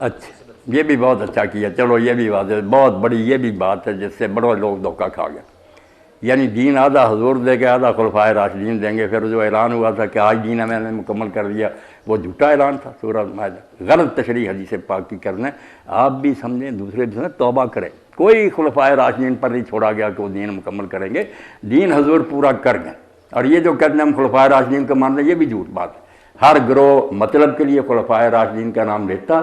اچھا یہ بھی بہت اچھا کیا، چلو یہ بھی بات ہے، بہت بڑی یہ بھی بات ہے جس سے بڑے لوگ دھوکہ کھا گئے۔ یعنی دین آدھا حضور دے کے آدھا خلفائے راشدین دیں گے، پھر جو اعلان ہوا تھا کہ آج دین میں نے مکمل کر دیا، وہ جھوٹا اعلان تھا۔ سورہ مائدہ غلط تشریح حدیث پاک کی کرنا، آپ بھی سمجھیں دوسرے بھی سمجھیں، توبہ کریں۔ کوئی خلفائے راشدین پر نہیں چھوڑا گیا کہ وہ دین مکمل کریں گے، دین حضور پورا کر گئے۔ اور یہ جو کہتے ہیں ہم خلفائے راشدین کو مانتے ہیں، یہ بھی جھوٹ بات ہے۔ ہر گروہ مطلب کے لیے خلفائے راشدین کا نام لیتا،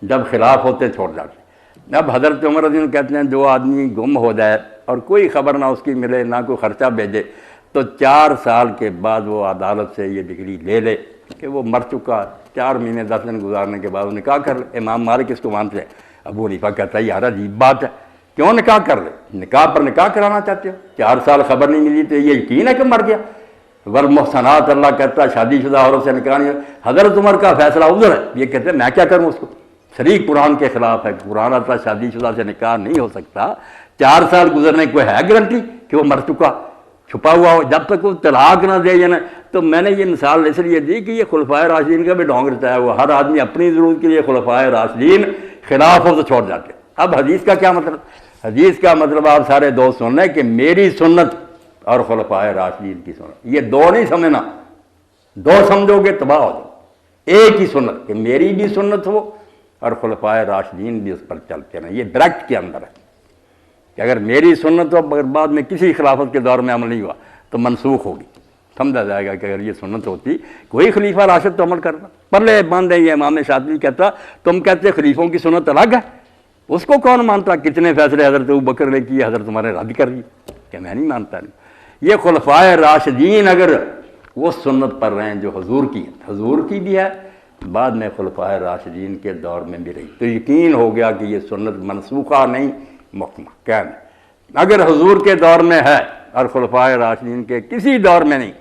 جب خلاف ہوتے چھوڑ جاتے۔ اب حضرت عمر رضی اللہ کہتے ہیں جو آدمی گم ہو جائے اور کوئی خبر نہ اس کی ملے، نہ کوئی خرچہ بھیجے، تو 4 سال کے بعد وہ عدالت سے یہ ڈگری لے لے کہ وہ مر چکا۔ 4 مہینے 10 دن گزارنے کے بعد وہ نکاح کر لے۔ امام مالک اس کو مانتے ہیں۔ ابو حنیفہ کہتا ہے یار عجیب بات ہے، کیوں نکاح کر لے؟ نکاح پر نکاح کرانا چاہتے ہو؟ 4 سال خبر نہیں ملی تو یہ یقین ہے کہ مر گیا؟ والمحصنات اللہ کہتا ہے شادی شدہ عورت سے نکاح نہیں۔ حضرت عمر کا فیصلہ ادھر ہے، یہ کہتے ہیں میں کیا کروں اس کو؟ شریک قرآن کے خلاف ہے۔ قرآن آتا ہے شادی شدہ سے نکاح نہیں ہو سکتا۔ 4 سال گزرنے کو ہے گارنٹی کہ وہ مر چکا، چھپا ہوا ہو؟ جب تک وہ طلاق نہ دے جانا۔ تو میں نے یہ مثال اس لیے دی کہ یہ خلفائے راشدین کا بھی ڈھونگ رہتا ہے، وہ ہر آدمی اپنی ضرورت کے لیے خلفائے راشدین خلاف ہو تو چھوڑ جاتے۔ اب حدیث کا کیا مطلب؟ حدیث کا مطلب آپ سارے دوست سن لیں کہ میری سنت اور خلفائے راشدین کی سنت، یہ دو نہیں سمجھنا۔ 2 سمجھو گے تباہ ہو جاؤ۔ ایک ہی سنت کہ میری بھی سنت ہو اور خلفائے راشدین بھی اس پر چلتے رہیں، یہ ڈائریکٹ کے اندر ہے کہ اگر میری سنت ہو مگر بعد میں کسی خلافت کے دور میں عمل نہیں ہوا تو منسوخ ہوگی۔ سمجھا جائے گا کہ اگر یہ سنت ہوتی کوئی خلیفہ راشد تو عمل کرنا۔ پلے باندھے یہ امام شاطبی کہتا تم کہتے خلیفوں کی سنت الگ ہے، اس کو کون مانتا؟ کتنے فیصلے حضرت ابوبکر نے کیے، حضرت عمر نے رد کر دی کہ میں نہیں مانتا۔ نہیں، یہ خلفائے راشدین اگر وہ سنت پر رہیں جو حضور کی ہے، حضور کی بھی ہے، بعد میں خلفائے راشدین کے دور میں بھی رہی، تو یقین ہو گیا کہ یہ سنت منسوخہ نہیں محکمہ قائم ہے۔ اگر حضور کے دور میں ہے اور خلفائے راشدین کے کسی دور میں نہیں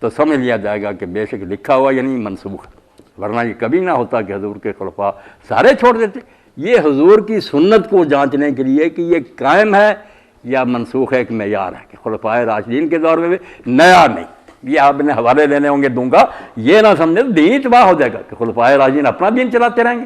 تو سمجھ لیا جائے گا کہ بے شک لکھا ہوا یعنی منسوخ ہے، ورنہ یہ کبھی نہ ہوتا کہ حضور کے خلفاء سارے چھوڑ دیتے۔ یہ حضور کی سنت کو جانچنے کے لیے کہ یہ قائم ہے یا منسوخ ہے ایک معیار ہے کہ خلفائے راشدین کے دور میں بھی نیا نہیں۔ یہ آپ نے حوالے لینے ہوں گے دوں گا، یہ نہ سمجھے دین تباہ ہو جائے گا کہ خلفائے راشدین اپنا دین چلاتے رہیں گے۔